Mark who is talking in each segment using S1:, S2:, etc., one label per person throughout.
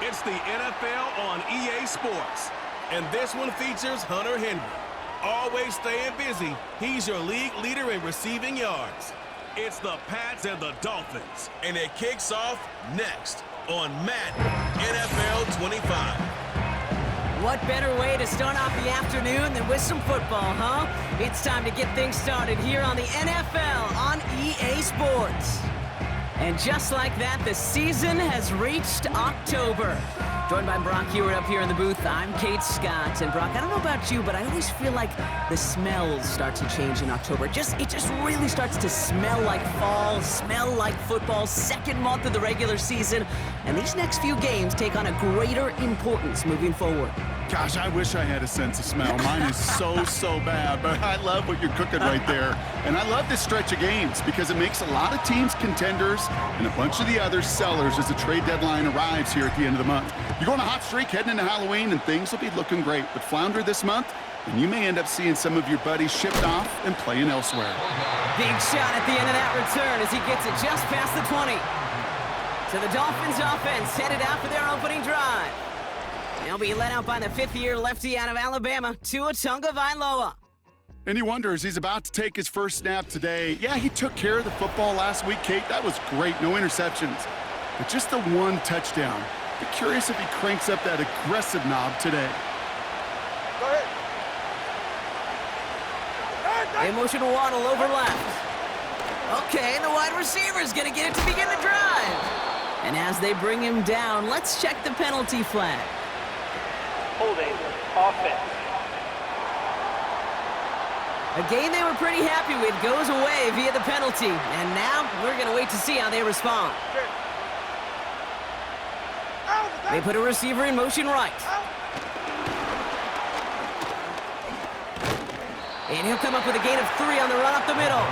S1: It's the NFL on EA Sports. And this one features Hunter Henry. Always staying busy, he's your league leader in receiving yards. It's the Pats and the Dolphins. And it kicks off next on Madden NFL 25.
S2: What better way to start off the afternoon than with some football, huh? It's time to get things started here on the NFL on EA Sports. And just like that, the season has reached October. Joined by Brock Hewitt up here in the booth, I'm Kate Scott. And Brock, I don't know about you, but I always feel like the smells start to change in October. It just really starts to smell like fall, smell like football, second month of the regular season. And these next few games take on a greater importance moving forward.
S3: Gosh, I wish I had a sense of smell. Mine is so bad, but I love what you're cooking right there. And I love this stretch of games because it makes a lot of teams contenders and a bunch of the others sellers as the trade deadline arrives here at the end of the month. You go on a hot streak heading into Halloween and things will be looking great, but flounder this month and you may end up seeing some of your buddies shipped off and playing elsewhere.
S2: Big shot at the end of that return as he gets it just past the 20. So the Dolphins offense headed out for their opening drive. They'll be led out by the fifth-year lefty out of Alabama, Tua Tagovailoa.
S3: And you wonder, as he's about to take his first snap today, yeah, he took care of the football last week, Kate. That was great, no interceptions. But just the one touchdown. Be curious if he cranks up that aggressive knob today.
S4: Go ahead.
S2: They motion Waddle over left. Okay, and the wide receiver's going to get it to begin the drive. And as they bring him down, let's check the penalty flag.
S4: Holding offense.
S2: A game they were pretty happy with goes away via the penalty. And now we're going to wait to see how they respond. They put a receiver in motion right. And he'll come up with a gain of 3 on the run up the middle.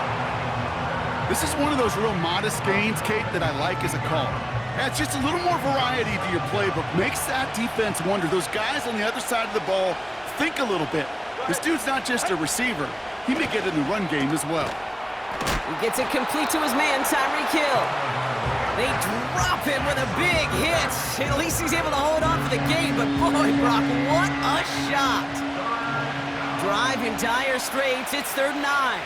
S3: This is one of those real modest gains, Kate, that I like as a call. Yeah, it's just a little more variety to your playbook. Makes that defense wonder. Those guys on the other side of the ball think a little bit. This dude's not just a receiver. He may get in the run game as well.
S2: He gets it complete to his man, Tyreek Hill. They drop him with a big hit. At least he's able to hold on for the game. But boy, Brock, what a shot. Drive in dire straits. It's 3rd and 9.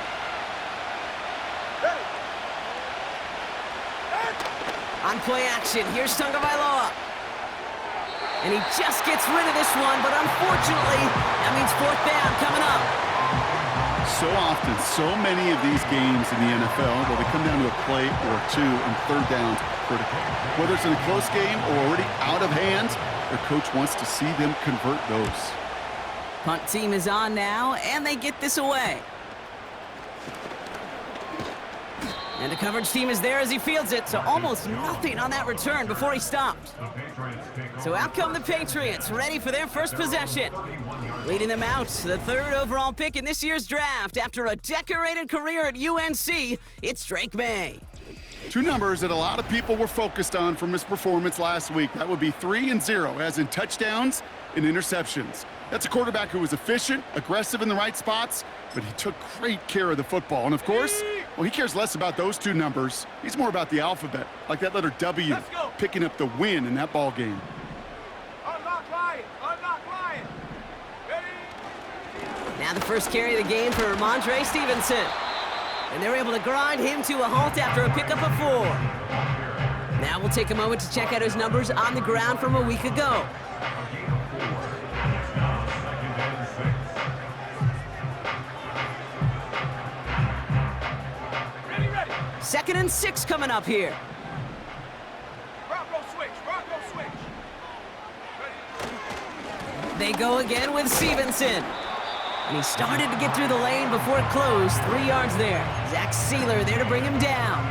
S2: On play action, here's Tagovailoa. And he just gets rid of this one, but unfortunately, that means 4th down coming up.
S3: So often, so many of these games in the NFL, well, they come down to a play or two, and 3rd downs are critical. Whether it's in a close game or already out of hand, their coach wants to see them convert those.
S2: Punt team is on now, and they get this away. And the coverage team is there as he fields it, so almost nothing on that return before he stopped. So out come the Patriots, ready for their first possession. Leading them out, the 3rd overall pick in this year's draft. After a decorated career at UNC, it's Drake May.
S3: 2 numbers that a lot of people were focused on from his performance last week. That would be 3 and 0, as in touchdowns and interceptions. That's a quarterback who was efficient, aggressive in the right spots, but he took great care of the football. And of course, well, he cares less about those 2 numbers. He's more about the alphabet, like that letter W, picking up the win in that ball game.
S4: Unlock Lion. Ready?
S2: Now the first carry of the game for Ramondre Stevenson. And they're able to grind him to a halt after a pickup of 4. Now we'll take a moment to check out his numbers on the ground from a week ago.
S4: Ready.
S2: 2nd and 6 coming up here.
S4: Bronco switch. Ready.
S2: They go again with Stevenson. And he started to get through the lane before it closed. 3 yards there. Zach Sealer there to bring him down.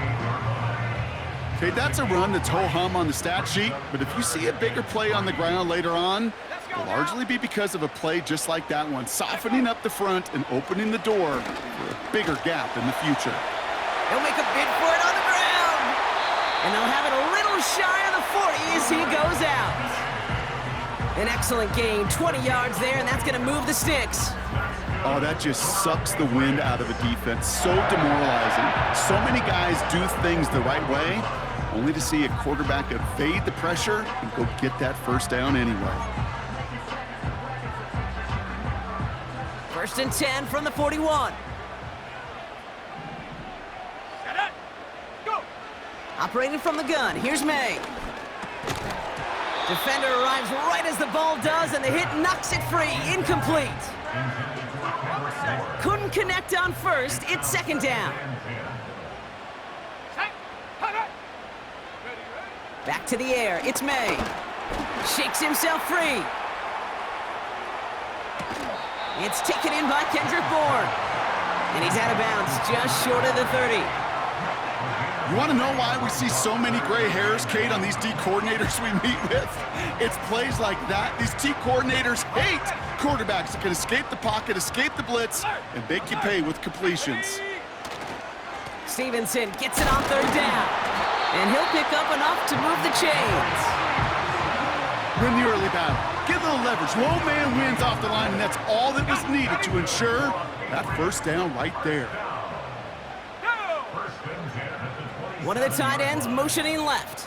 S3: Okay, that's a run that's ho-hum on the stat sheet, but if you see a bigger play on the ground later on, it'll largely be because of a play just like that one, softening up the front and opening the door for a bigger gap in the future.
S2: They'll make a bid for it on the ground. And they'll have it a little shy of the 40 as he goes out. An excellent gain, 20 yards there, and that's going to move the sticks.
S3: Oh, that just sucks the wind out of a defense. So demoralizing. So many guys do things the right way, only to see a quarterback evade the pressure and go get that first down anyway.
S2: 1st and 10 from the 41.
S4: Set it. Go.
S2: Operating from the gun, here's May. Defender arrives right as the ball does, and the hit knocks it free. Incomplete. Couldn't connect on first. It's 2nd down.
S4: Set. Hut, hut. Ready.
S2: Back to the air. It's May. Shakes himself free. It's taken in by Kendrick Bourne. And he's out of bounds, just short of the 30.
S3: You want to know why we see so many gray hairs, Kate, on these D coordinators we meet with? It's plays like that. These D coordinators hate quarterbacks that can escape the pocket, escape the blitz, and make you pay with completions.
S2: Stevenson gets it on 3rd down. And he'll pick up enough to move the chains.
S3: Win the early battle. Get a little leverage. Low man wins off the line, and that's all that was needed to ensure that first down right there.
S2: One of the tight ends motioning left.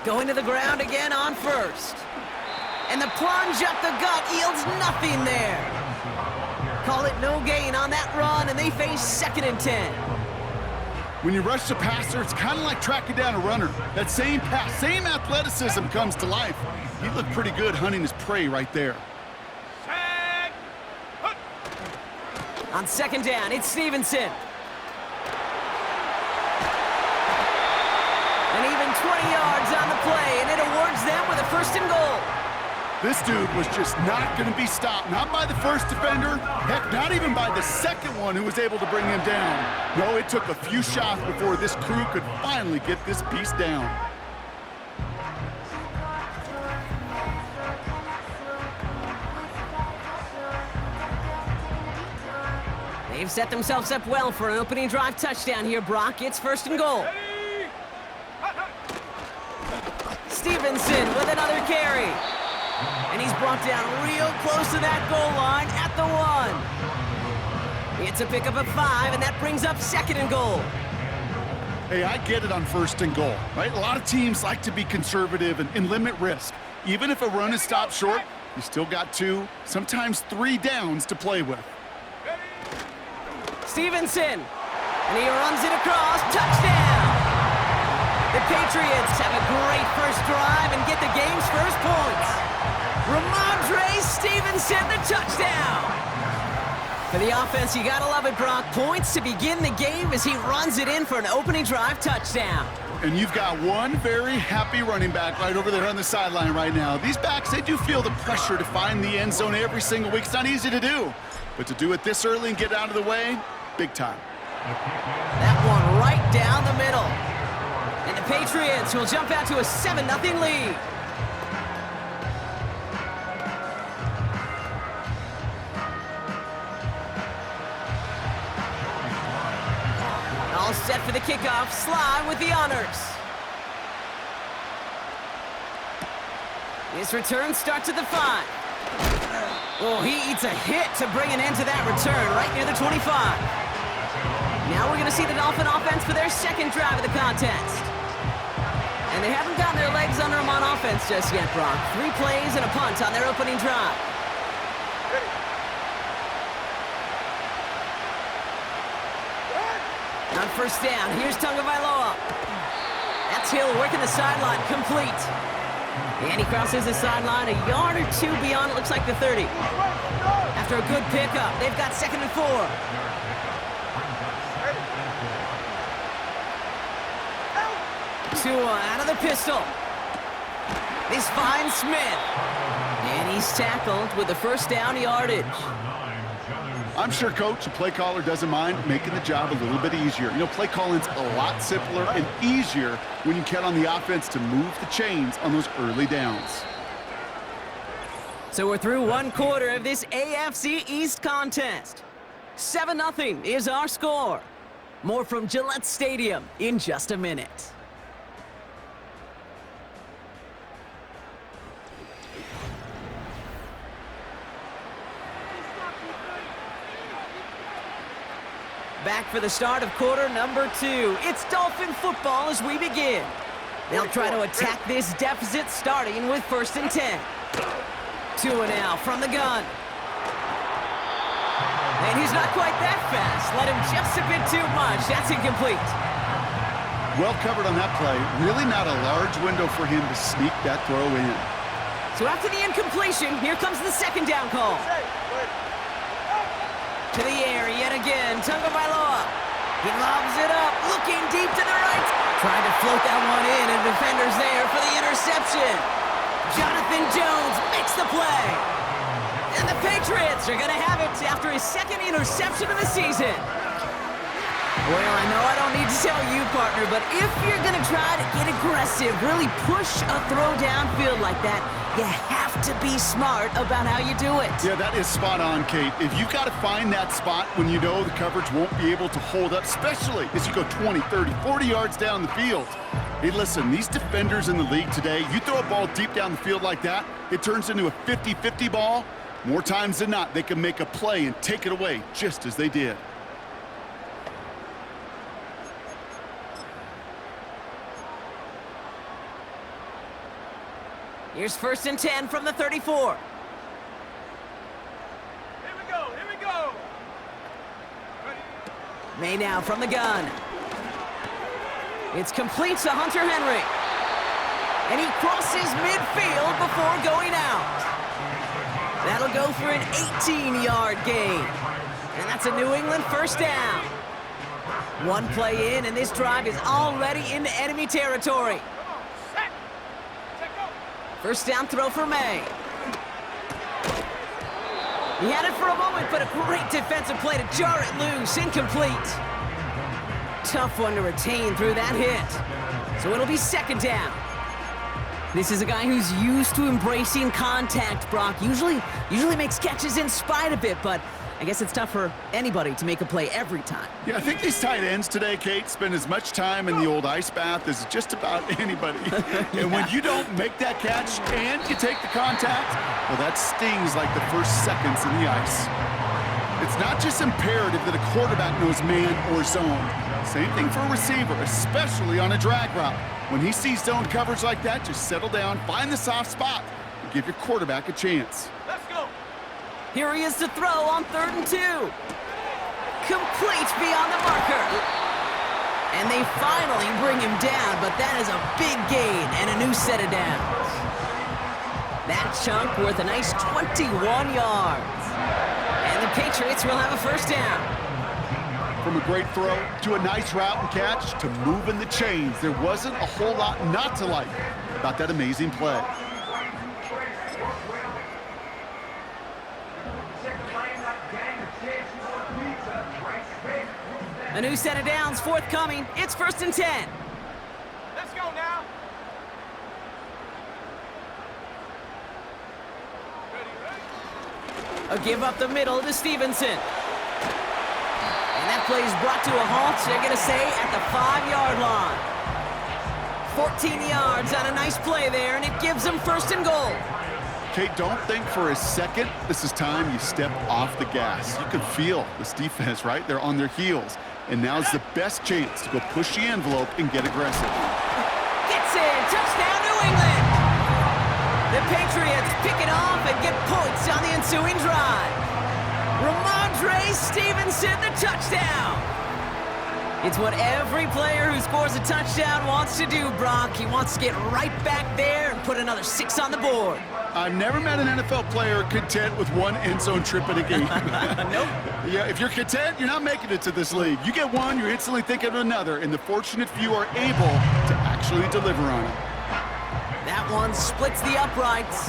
S2: Going to the ground again on 1st. And the plunge up the gut yields nothing there. Call it no gain on that run, and they face 2nd and 10.
S3: When you rush the passer, it's kind of like tracking down a runner. That same pass, same athleticism comes to life. He looked pretty good hunting his prey right there.
S4: Set. Hut.
S2: On 2nd down, it's Stevenson. And even 20 yards on the play, and it awards them with a 1st and goal.
S3: This dude was just not going to be stopped. Not by the first defender. Heck, not even by the second one who was able to bring him down. No, it took a few shots before this crew could finally get this beast down.
S2: They've set themselves up well for an opening drive touchdown here, Brock. It's 1st and goal.
S4: Ready. Hut, hut.
S2: Stevenson with another carry. And he's brought down real close to that goal line at the 1. It's a pickup of 5, and that brings up 2nd and goal.
S3: Hey, I get it on 1st and goal, right? A lot of teams like to be conservative and limit risk. Even if a run is stopped short, you still got 2, sometimes 3 downs to play with.
S2: Stevenson, and he runs it across, touchdown! The Patriots have a great first drive and get the game's first points. Ramondre Stevenson, the touchdown! For the offense, you gotta love it, Brock. Points to begin the game as he runs it in for an opening drive touchdown.
S3: And you've got one very happy running back right over there on the sideline right now. These backs, they do feel the pressure to find the end zone every single week. It's not easy to do, but to do it this early and get out of the way, big time.
S2: That one right down the middle. And the Patriots will jump out to a 7-0 lead. All set for the kickoff. Sly with the honors. His return starts at the 5. Oh, he eats a hit to bring an end to that return right near the 25. Now we're going to see the Dolphin offense for their 2nd drive of the contest. And they haven't gotten their legs under them on offense just yet, Brock. 3 plays and a punt on their opening drive. On 1st down, here's Tagovailoa. That's Hill working the sideline, complete. And he crosses the sideline a yard or 2 beyond, it looks like the 30. After a good pickup, they've got 2nd and 4. Tua out of the pistol. This finds Smith. And he's tackled with the 1st down yardage.
S3: I'm sure, Coach, the play caller doesn't mind making the job a little bit easier. You know, play calling's a lot simpler and easier when you count on the offense to move the chains on those early downs.
S2: So we're through 1 quarter of this AFC East contest. 7-0 is our score. More from Gillette Stadium in just a minute. Back for the start of quarter number 2. It's Dolphin football as we begin. They'll try to attack this deficit starting with 1st and 10. Tua now from the gun. And he's not quite that fast. Let him just a bit too much. That's incomplete.
S3: Well covered on that play. Really not a large window for him to sneak that throw in.
S2: So after the incompletion, here comes the 2nd down call. To the air yet again, Tagovailoa. He lobs it up, looking deep to the right. Trying to float that one in, and defender's there for the interception. Jonathan Jones makes the play. And the Patriots are going to have it after his 2nd interception of the season. Well, I know I don't need to tell you, partner, but if you're going to try to get aggressive, really push a throw downfield like that, you have to be smart about how you do it.
S3: Yeah, that is spot on, Kate. If you've got to find that spot when you know the coverage won't be able to hold up, especially as you go 20, 30, 40 yards down the field. Hey, listen, these defenders in the league today, you throw a ball deep down the field like that, it turns into a 50-50 ball. More times than not, they can make a play and take it away just as they did.
S2: Here's 1st and 10 from the 34.
S4: Here we go, here we go. Ready?
S2: May now from the gun. It's complete to Hunter Henry. And he crosses midfield before going out. That'll go for an 18-yard gain. And that's a New England 1st down. One play in, and this drive is already into enemy territory.
S4: Come on, set. Set, go.
S2: 1st down throw for May. He had it for a moment, but a great defensive play to jar it loose. Incomplete. Tough one to retain through that hit. So it'll be 2nd down. This is a guy who's used to embracing contact, Brock. Usually makes catches in spite of it, but I guess it's tough for anybody to make a play every time.
S3: Yeah, I think these tight ends today, Kate, spend as much time in the old ice bath as just about anybody. And when you don't make that catch and you take the contact, well, that stings like the first seconds in the ice. It's not just imperative that a quarterback knows man or zone. Same thing for a receiver, especially on a drag route. When he sees zone coverage like that, just settle down, find the soft spot, and give your quarterback a chance.
S4: Let's go.
S2: Here he is to throw on 3rd and 2. Complete beyond the marker. And they finally bring him down, but that is a big gain and a new set of downs. That chunk worth a nice 21 yards. And the Patriots will have a 1st down.
S3: From a great throw to a nice route and catch to moving the chains, there wasn't a whole lot not to like about that amazing play.
S2: A new set of downs forthcoming. It's 1st and 10.
S4: Let's go now. Ready, ready.
S2: A give up the middle to Stevenson. And that play is brought to a halt, they're going to say, at the 5-yard line. 14 yards on a nice play there, and it gives them 1st and goal.
S3: Kate, don't think for a second this is time you step off the gas. You can feel this defense, right? They're on their heels. And now's the best chance to go push the envelope and get aggressive.
S2: Gets in. Touchdown, New England. The Patriots pick it off and get points on the ensuing drive. Ramondre Stevenson, the touchdown. It's what every player who scores a touchdown wants to do, Brock. He wants to get right back there and put another 6 on the board.
S3: I've never met an NFL player content with one end zone trip in a game.
S2: Nope.
S3: Yeah, if you're content, you're not making it to this league. You get one, you're instantly thinking of another, and the fortunate few are able to actually deliver on it.
S2: That one splits the uprights.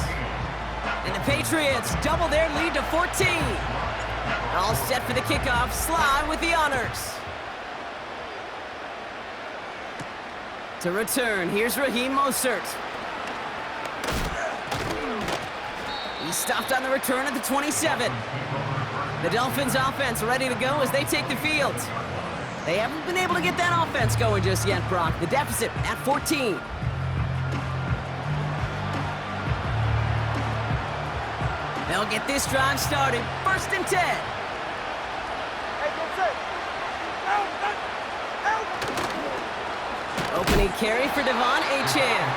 S2: And the Patriots double their lead to 14. All set for the kickoff. Sly with the honors. To return, here's Raheem Mostert. He's stopped on the return at the 27. The Dolphins offense ready to go as they take the field. They haven't been able to get that offense going just yet, Brock. The deficit at 14. They'll get this drive started. 1st and 10.
S4: Hey, get set.
S2: Opening carry for Devon Achane.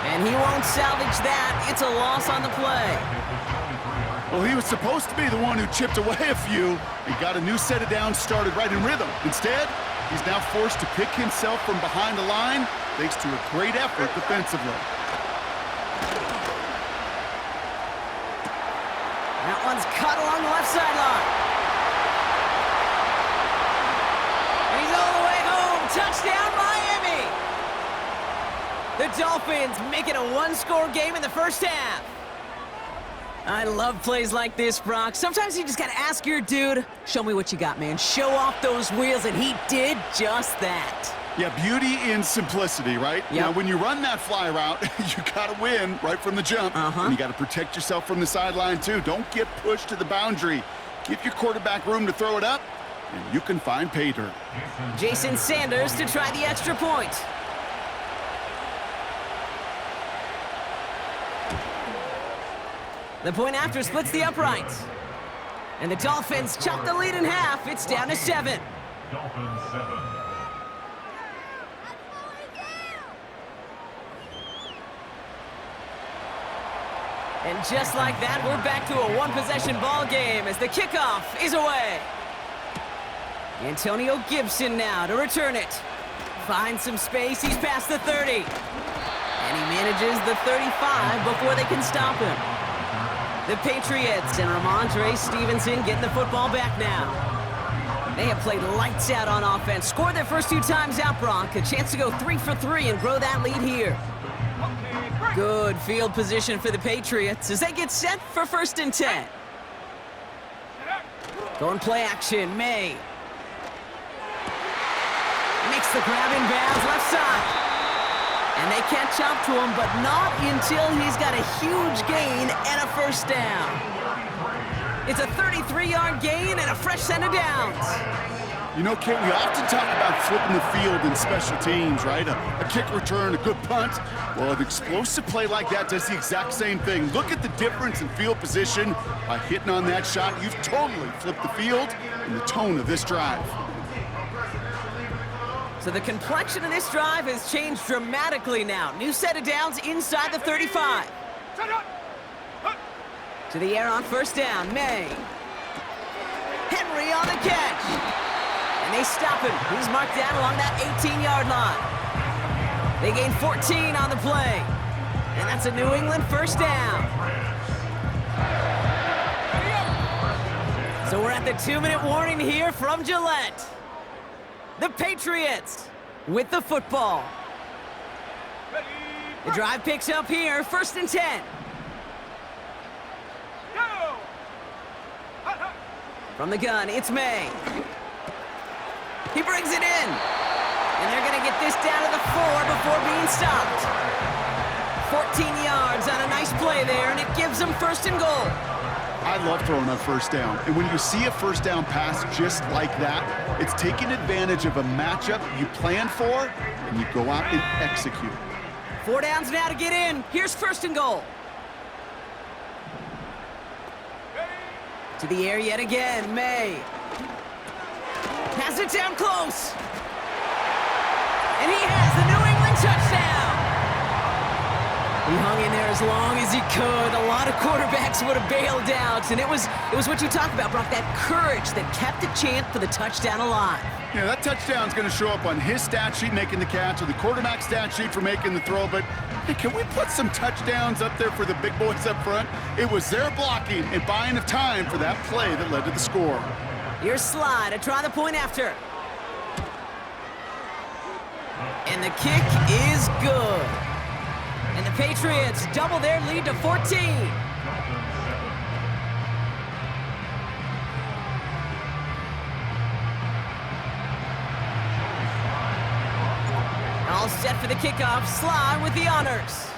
S2: And he won't salvage that. It's a loss on the play.
S3: Well, he was supposed to be the one who chipped away a few and got a new set of downs started right in rhythm. Instead, he's now forced to pick himself from behind the line thanks to a great effort defensively.
S2: That one's cut along the left sideline. And he's all the way home. Touchdown, Miami! The Dolphins make it a one-score game in the first half. I love plays like this, Brock. Sometimes you just gotta ask your dude, show me what you got, man. Show off those wheels, and he did just that.
S3: Yeah, beauty in simplicity, right?
S2: Yep.
S3: Now, when you run that fly route, you gotta win right from the jump. And you gotta protect yourself from the sideline, too. Don't get pushed to the boundary. Give your quarterback room to throw it up, and you can find pay dirt.
S2: Jason Sanders to try the extra point. The point after splits the uprights. And the Dolphins chop the lead in half. It's down to 7.
S5: Dolphins 7.
S2: And just like that, we're back to a one-possession ball game as the kickoff is away. Antonio Gibson now to return it. Finds some space. He's past the 30. And he manages the 35 before they can stop him. The Patriots and Ramondre Stevenson getting the football back now. They have played lights out on offense. Scored their first 2 times out, Brock. A chance to go 3 for 3 and grow that lead here. Good field position for the Patriots as they get set for 1st and 10. Going play action, May. Makes the grab in bounds, left side. And they catch up to him, but not until he's got a huge gain and a first down. It's a 33-yard gain and a fresh set of downs.
S3: You know, Kate, we often talk about flipping the field in special teams, right? A kick return, a good punt. Well, an explosive play like that does the exact same thing. Look at the difference in field position. By hitting on that shot, you've totally flipped the field and the tone of this drive.
S2: So the complexion of this drive has changed dramatically now. New set of downs inside the 35. To the air on first down, May. Henry on the catch. And they stop him. He's marked down along that 18-yard line. They gain 14 on the play. And that's a New England first down. So we're at the 2-minute warning here from Gillette. The Patriots with the football. The drive picks up here, 1st and 10. From the gun, it's May. He brings it in. And they're going to get this down to the 4 before being stopped. 14 yards on a nice play there, and it gives them 1st and goal.
S3: I love throwing on first down. And when you see a first down pass just like that, it's taking advantage of a matchup you planned for, and you go out and execute.
S2: 4 downs now to get in. Here's 1st and goal. To the air yet again, May. Has it down close. And he has the New England touchdown. He hung in there as long as he could. A lot of quarterbacks would have bailed out. And it was what you talked about, Brock, that courage that kept the chance for the touchdown alive.
S3: Yeah, that touchdown's going to show up on his stat sheet making the catch or the quarterback stat sheet for making the throw. But hey, can we put some touchdowns up there for the big boys up front? It was their blocking and buying of time for that play that led to the score.
S2: Here's Slide to try the point after. And the kick is good. And the Patriots double their lead to 14. All set for the kickoff. Slide with the honors.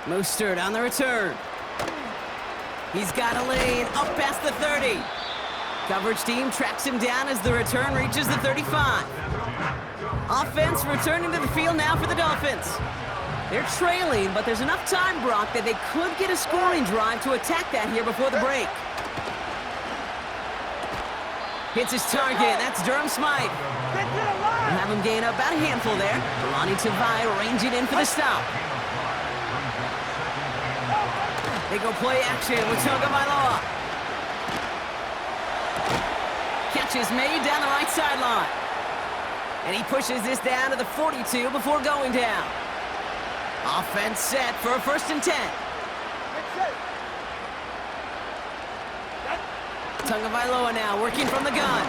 S2: Mostert on the return. He's got a lane up past the 30. Coverage team tracks him down as the return reaches the 35. Offense returning to the field now for the Dolphins. They're trailing, but there's enough time, Brock, that they could get a scoring drive to attack that here before the break. Hits his target. That's Durham Smythe. gain up about a handful there. Kalani Tavai ranging in for the stop. They go play action with Tagovailoa. Catch is made down the right sideline. And he pushes this down to the 42 before going down. Offense set for a 1st and 10. Tagovailoa now working from the gun.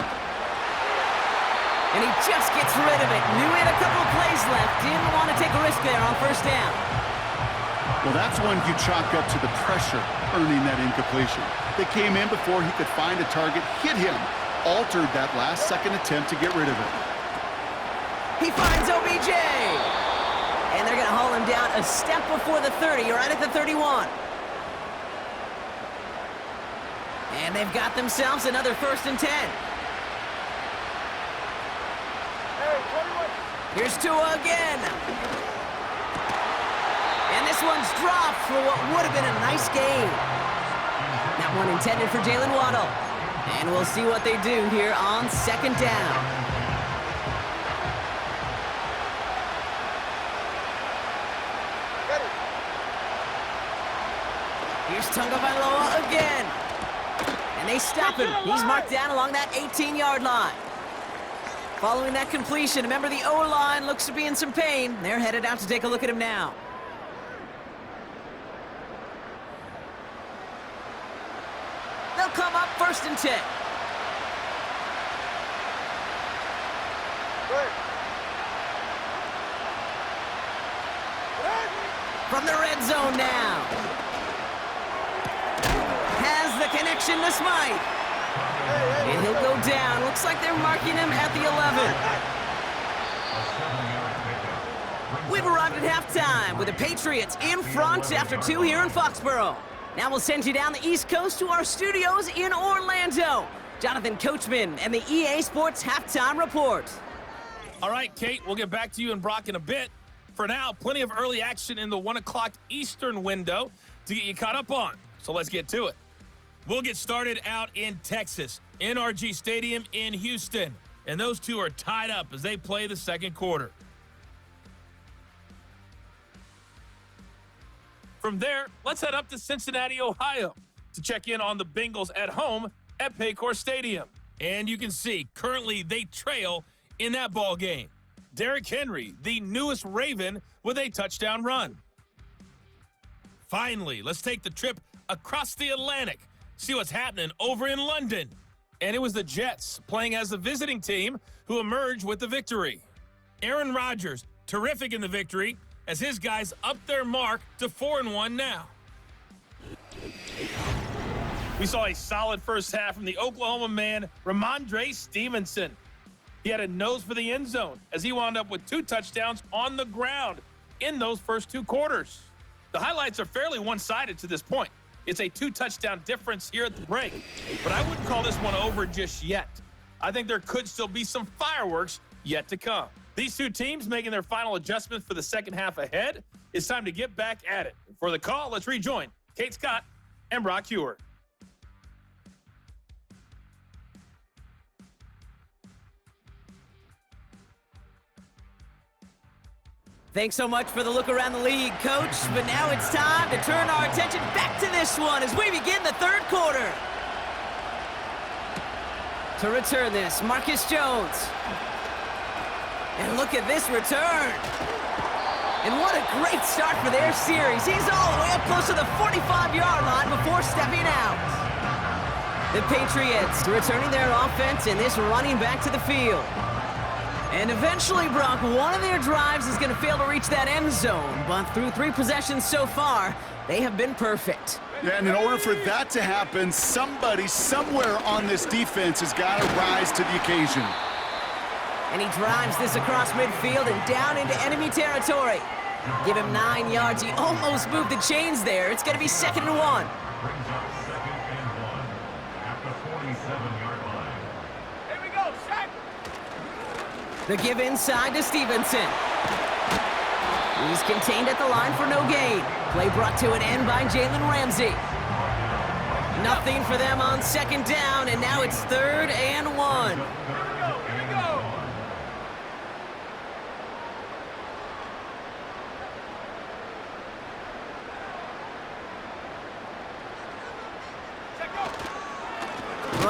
S2: And he just gets rid of it. Knew he had a couple of plays left. Didn't want to take a risk there on 1st down.
S3: Well, that's one you chalk up to the pressure earning that incompletion. They came in before he could find a target, hit him, altered that last-second attempt to get rid of it.
S2: He finds OBJ. And they're going to haul him down a step before the 30, right at the 31. And they've got themselves another 1st and 10. Here's Tua again. And this one's dropped for what would have been a nice game. That one intended for Jalen Waddle. And we'll see what they do here on 2nd down. Here's Tagovailoa again. And they stop him. He's marked down along that 18-yard line. Following that completion, remember the O-line looks to be in some pain. They're headed out to take a look at him now. They'll come up 1st and 10. From the red zone now. Has the connection to Smythe. And he'll go down. Looks like they're marking him at the 11. We've arrived at halftime with the Patriots in front after 2 here in Foxborough. Now we'll send you down the East Coast to our studios in Orlando. Jonathan Coachman and the EA Sports Halftime Report.
S5: All right, Kate, we'll get back to you and Brock in a bit. For now, plenty of early action in the 1 o'clock Eastern window to get you caught up on. So let's get to it. We'll get started out in Texas, NRG Stadium in Houston. And those two are tied up as they play the 2nd quarter. From there, let's head up to Cincinnati, Ohio to check in on the Bengals at home at Paycor Stadium. And you can see, currently they trail in that ball game. Derrick Henry, the newest Raven, with a touchdown run. Finally, let's take the trip across the Atlantic, see what's happening over in London. And it was the Jets playing as the visiting team who emerged with the victory. Aaron Rodgers, terrific in the victory, as his guys up their mark to 4-1 now. We saw a solid first half from the Oklahoma man, Ramondre Stevenson. He had a nose for the end zone as he wound up with 2 touchdowns on the ground in those first 2 quarters. The highlights are fairly one-sided to this point. It's a 2-touchdown difference here at the break, but I wouldn't call this one over just yet. I think there could still be some fireworks yet to come. These two teams making their final adjustments for the second half ahead. It's time to get back at it. For the call, let's rejoin Kate Scott and Brock Hewer.
S2: Thanks so much for the look around the league, Coach. But now it's time to turn our attention back to this one as we begin the 3rd quarter. To return this, Marcus Jones. And look at this return. And what a great start for their series. He's all the way up close to the 45-yard line before stepping out. The Patriots returning their offense and this running back to the field. And eventually, Brock, one of their drives is going to fail to reach that end zone. But through 3 possessions so far, they have been perfect.
S3: Yeah, and in order for that to happen, somebody somewhere on this defense has got to rise to the occasion.
S2: And he drives this across midfield and down into enemy territory. Give him 9 yards. He almost moved the chains there. It's going to be 2nd and 1.
S4: Here we go, Shaq.
S2: The give inside to Stevenson. He's contained at the line for no gain. Play brought to an end by Jalen Ramsey. Nothing for them on 2nd down, and now it's 3rd and 1.
S4: Here we go.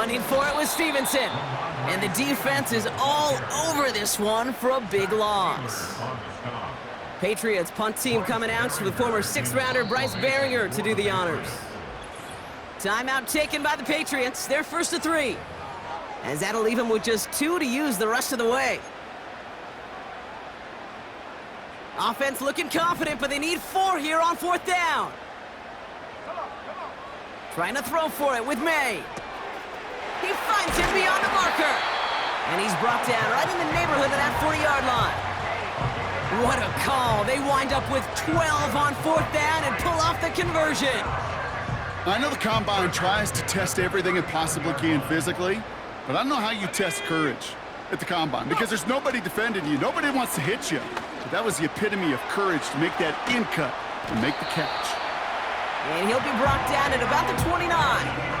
S2: Running for it with Stevenson. And the defense is all over this one for a big loss. Patriots punt team coming out with former 6th-rounder Bryce Baringer to do the honors. Timeout taken by the Patriots. They're 1st and 3. As that'll leave them with just 2 to use the rest of the way. Offense looking confident, but they need 4 here on 4th down. Trying to throw for it with May. He finds him beyond the marker. And he's brought down right in the neighborhood of that 40-yard line. What a call. They wind up with 12 on 4th down and pull off the conversion.
S3: I know the Combine tries to test everything it possibly can physically, but I don't know how you test courage at the Combine because there's nobody defending you. Nobody wants to hit you. But that was the epitome of courage to make that in cut and make the catch.
S2: And he'll be brought down at about the 29.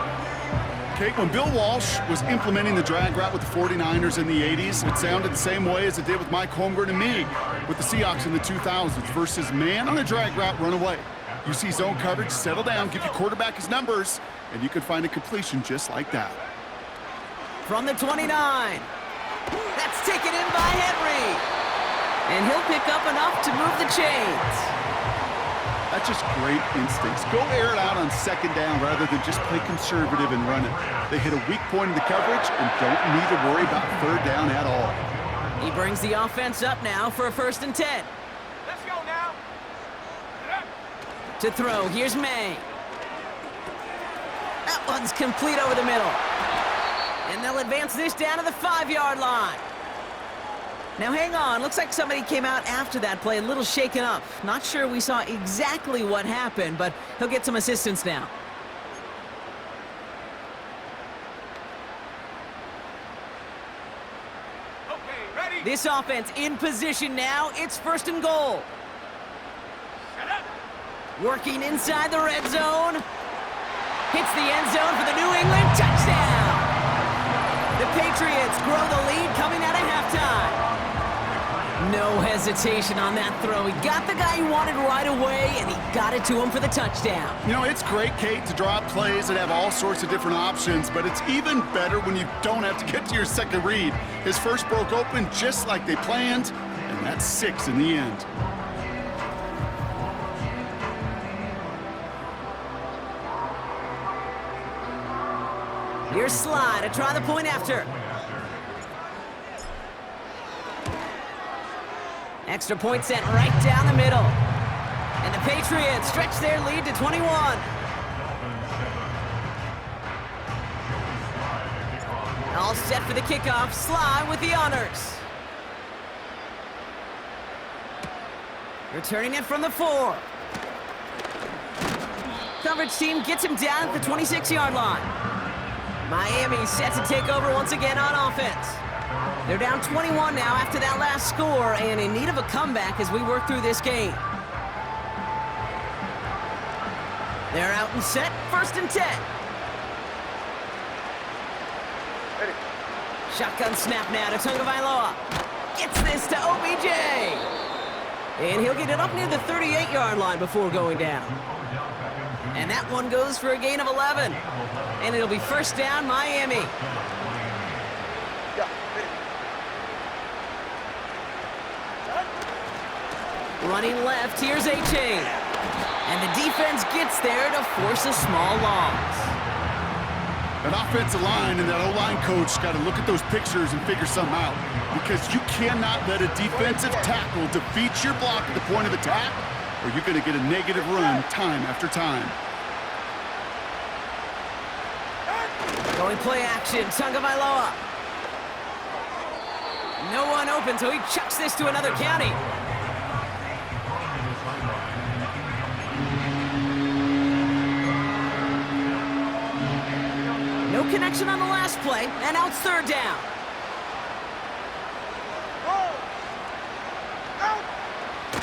S3: Kate, when Bill Walsh was implementing the drag route with the 49ers in the 80s, it sounded the same way as it did with Mike Holmgren and me with the Seahawks in the 2000s versus man on a drag route, run away. You see zone coverage, settle down, give your quarterback his numbers, and you can find a completion just like that.
S2: From the 29. That's taken in by Henry. And he'll pick up enough to move the chains.
S3: That's just great instincts. Go air it out on 2nd down rather than just play conservative and run it. They hit a weak point in the coverage and don't need to worry about 3rd down at all.
S2: He brings the offense up now for a 1st and 10.
S4: Let's go now.
S2: To throw, here's May. That one's complete over the middle. And they'll advance this down to the 5-yard line. Now hang on, looks like somebody came out after that play a little shaken up. Not sure we saw exactly what happened, but he'll get some assistance now.
S4: Okay, ready?
S2: This offense in position now, it's 1st and goal.
S4: Set up.
S2: Working inside the red zone. Hits the end zone for the New England touchdown. The Patriots grow the lead coming out of halftime. No hesitation on that throw. He got the guy he wanted right away, and he got it to him for the touchdown.
S3: You know, it's great, Kate, to draw up plays that have all sorts of different options, but it's even better when you don't have to get to your second read. His first broke open just like they planned, and that's 6 in the end.
S2: Here's Sly to try the point after. Extra point sent right down the middle. And the Patriots stretch their lead to 21. All set for the kickoff. Sly with the honors. Returning it from the 4. Coverage team gets him down at the 26-yard line. Miami set to take over once again on offense. They're down 21 now after that last score and in need of a comeback as we work through this game. They're out and set, 1st and 10.
S4: Ready.
S2: Shotgun snap now to Tagovailoa. Gets this to OBJ. And he'll get it up near the 38-yard line before going down. And that one goes for a gain of 11. And it'll be 1st down, Miami.
S4: Yeah, ready.
S2: Running left, here's A-Chain. And the defense gets there to force a small loss.
S3: That offensive line and that O-line coach got to look at those pictures and figure something out because you cannot let a defensive tackle defeat your block at the point of attack or you're going to get a negative run time after time.
S2: Going play action, Tagovailoa. No one open, so he chucks this to another county. No connection on the last play, and now it's 3rd down.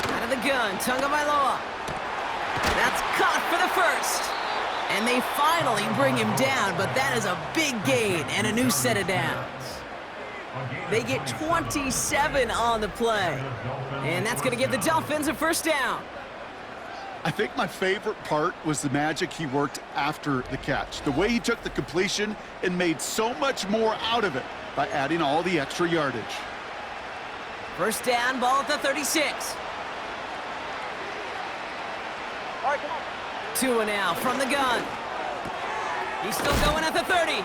S2: Out of the gun, Tagovailoa. That's caught for the 1st. And they finally bring him down, but that is a big gain and a new set of downs. They get 27 on the play. And that's going to give the Dolphins a 1st down.
S3: I think my favorite part was the magic he worked after the catch. The way he took the completion and made so much more out of it by adding all the extra yardage.
S2: First down, ball at the 36.
S4: All right, come on.
S2: Tua now from the gun. He's still going at the 30.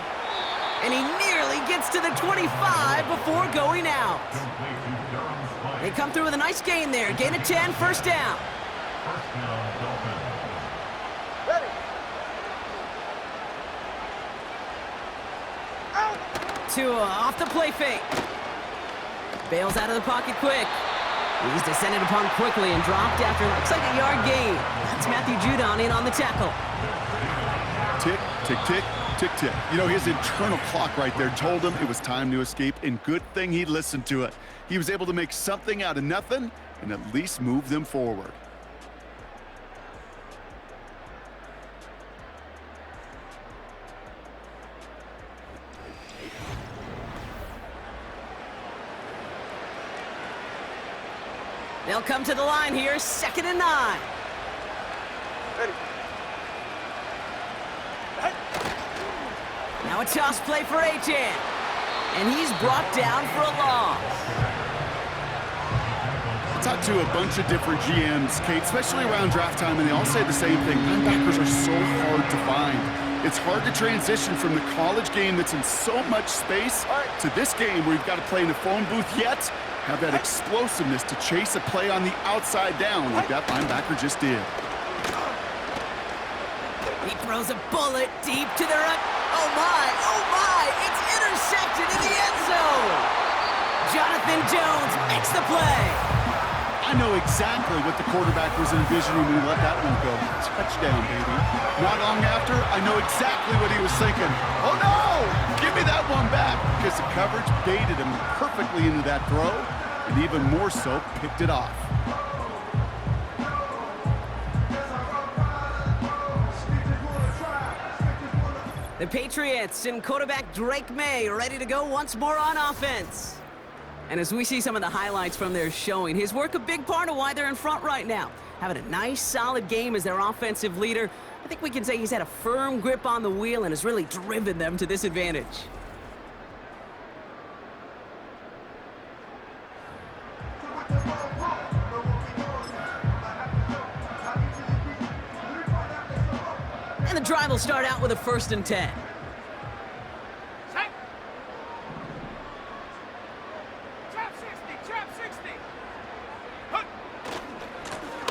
S2: And he nearly gets to the 25 before going out. They come through with a nice gain there. Gain of 10, first down.
S4: Ready. Out.
S2: Tua off the play fake. Bails out of the pocket quick. He's descended upon quickly and dropped after looks like a yard gain. That's Matthew Judon in on the tackle.
S3: Tick, tick, tick, tick, tick. You know, his internal clock right there told him it was time to escape, and good thing he listened to it. He was able to make something out of nothing and at least move them forward.
S2: They'll come to the line here, 2nd and 9.
S4: Ready.
S2: Now a toss play for Achan. And he's brought down for a loss.
S3: I talked to a bunch of different GMs, Kate, especially around draft time, and they all say the same thing. Linebackers are so hard to find. It's hard to transition from the college game that's in so much space to this game where you've got to play in a phone booth, yet have that explosiveness to chase a play on the outside down like that linebacker just did.
S2: He throws a bullet deep to the right. Oh my, it's intercepted in the end zone. Jonathan Jones makes the play.
S3: I know exactly what the quarterback was envisioning when he let that one go. Touchdown, baby. Not long after, I know exactly what he was thinking. Oh no! Give me that one back! Because the coverage baited him perfectly into that throw, and even more so, picked it off.
S2: The Patriots and quarterback Drake May are ready to go once more on offense. And as we see some of the highlights from their showing, his work a big part of why they're in front right now. Having a nice, solid game as their offensive leader. I think we can say he's had a firm grip on the wheel and has really driven them to this advantage. And the drive will start out with a 1st and 10.
S4: Set. Trap 60, trap 60. Hook.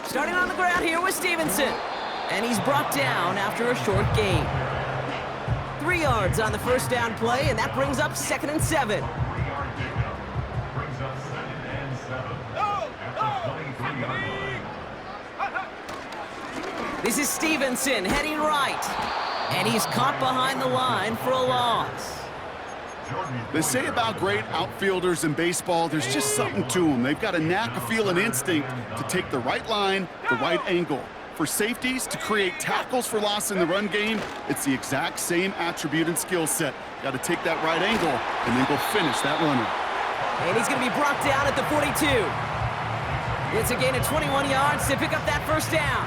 S2: Starting on the ground here with Stevenson. And he's brought down after a short gain. 3 yards on the first down play, and that brings up 2nd and 7. This is Stevenson heading right. And he's caught behind the line for a loss.
S3: They say about great outfielders in baseball, there's just something to them. They've got a knack, a feel, and instinct to take the right line, the right angle. For safeties, to create tackles for loss in the run game, it's the exact same attribute and skill set. Got to take that right angle and then go finish that runner.
S2: And he's going to be brought down at the 42. It's a gain of 21 yards to pick up that first down.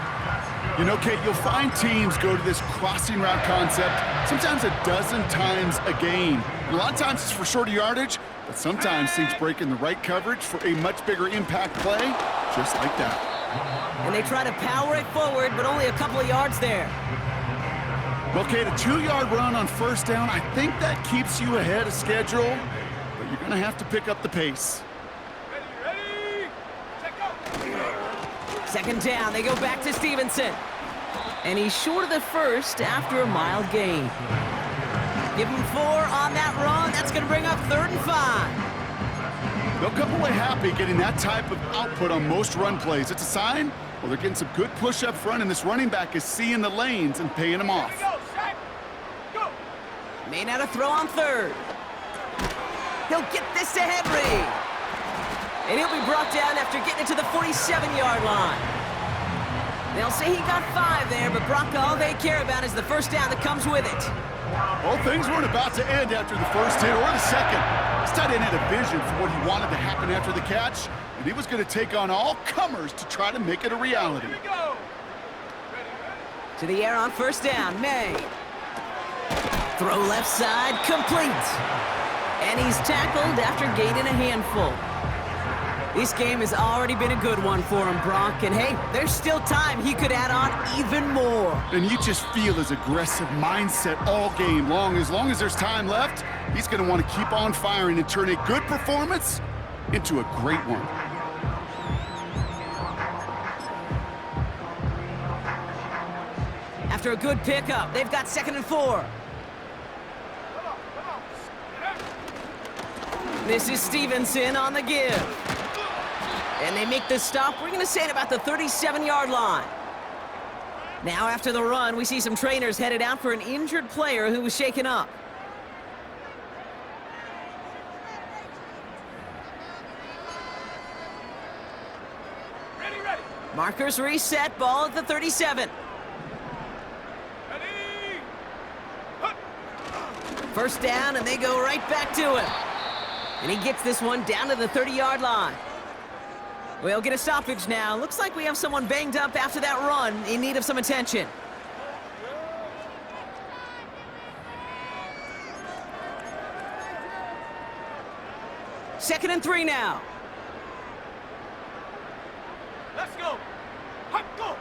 S3: You know, Kate, you'll find teams go to this crossing route concept sometimes a dozen times a game. And a lot of times it's for shorter yardage, but sometimes teams break in the right coverage for a much bigger impact play, just like that.
S2: And they try to power it forward, but only a couple of yards there.
S3: Well, Kate, a 2-yard run on first down, I think that keeps you ahead of schedule, but you're going to have to pick up the pace.
S4: Ready. Check out.
S2: 2nd down, they go back to Stevenson. And he's short of the first after a mild gain. Give him 4 on that run. That's going to bring up 3rd and 5.
S3: They'll come away happy getting that type of output on most run plays. It's a sign, well, they're getting some good push up front, and this running back is seeing the lanes and paying them off.
S4: Go, Shaq. Go.
S2: May not have throw on 3rd. He'll get this to Henry. And he'll be brought down after getting it to the 47-yard line. They'll say he got 5 there, but Brock, all they care about is the first down that comes with it.
S3: Well, things weren't about to end after the first hit or the second. This tight end had a vision for what he wanted to happen after the catch, and he was going to take on all comers to try to make it a reality.
S4: Here we go.
S2: To the air on first down, May. Throw left side, complete. And he's tackled after gaining a handful. This game has already been a good one for him, Brock. And hey, there's still time he could add on even more.
S3: And you just feel his aggressive mindset all game long. As long as there's time left, he's going to want to keep on firing and turn a good performance into a great one.
S2: After a good pickup, they've got 2nd and 4. This is Stevenson on the give. And they make the stop, we're going to say, at about the 37-yard line. Now, after the run, we see some trainers headed out for an injured player who was shaken up.
S4: Ready.
S2: Markers reset, ball at the 37.
S4: Ready.
S2: First down, and they go right back to him. And he gets this one down to the 30-yard line. We'll get a stoppage now. Looks like we have someone banged up after that run in need of some attention. Second and 3 now.
S4: Let's go. Hop, go.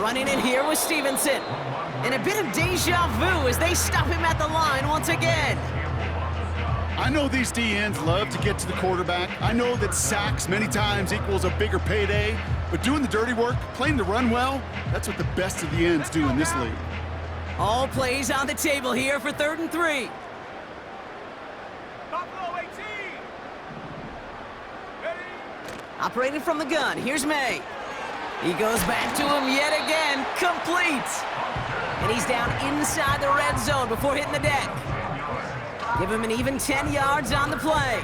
S2: Running in here with Stevenson. And a bit of deja vu as they stop him at the line once again.
S3: I know these DNs love to get to the quarterback. I know that sacks many times equals a bigger payday, but doing the dirty work, playing the run well, that's what the best of the ends do in this league.
S2: All plays on the table here for 3rd and 3.
S4: Buffalo 18. Ready.
S2: Operating from the gun, here's May. He goes back to him yet again, complete. And he's down inside the red zone before hitting the deck. Give him an even 10 yards on the play.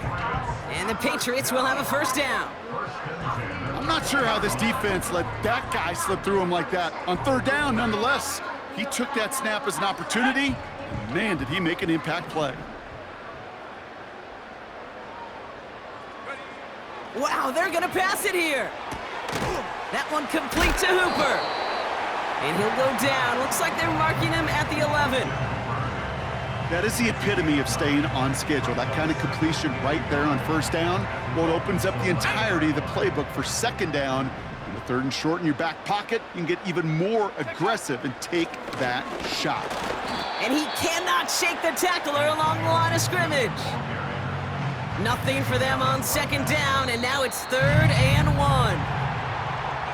S2: And the Patriots will have a first down.
S3: I'm not sure how this defense let that guy slip through him like that. On 3rd down, nonetheless, he took that snap as an opportunity. And man, did he make an impact play.
S2: Wow, they're going to pass it here. That one complete to Hooper. And he'll go down. Looks like they're marking him at the 11.
S3: That is the epitome of staying on schedule. That kind of completion right there on 1st down. Well, it opens up the entirety of the playbook for 2nd down. And the 3rd and short in your back pocket, you can get even more aggressive and take that shot.
S2: And he cannot shake the tackler along the line of scrimmage. Nothing for them on 2nd down, and now it's 3rd and 1.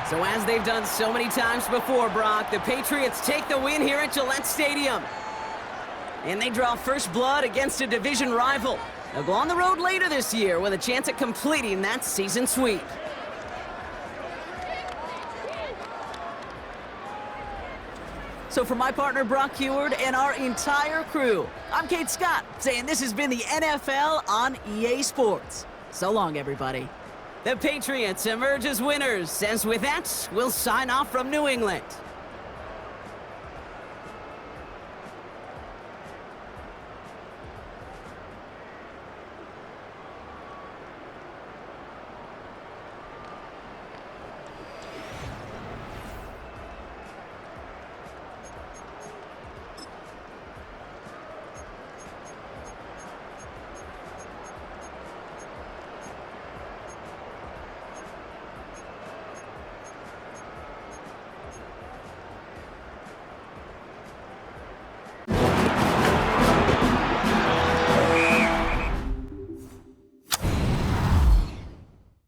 S2: So as they've done so many times before, Brock, the Patriots take the win here at Gillette Stadium. And they draw first blood against a division rival. They'll go on the road later this year with a chance at completing that season sweep. So for my partner, Brock Heward, and our entire crew, I'm Kate Scott, saying this has been the NFL on EA Sports. So long, everybody. The Patriots emerge as winners, as with that, we'll sign off from New England.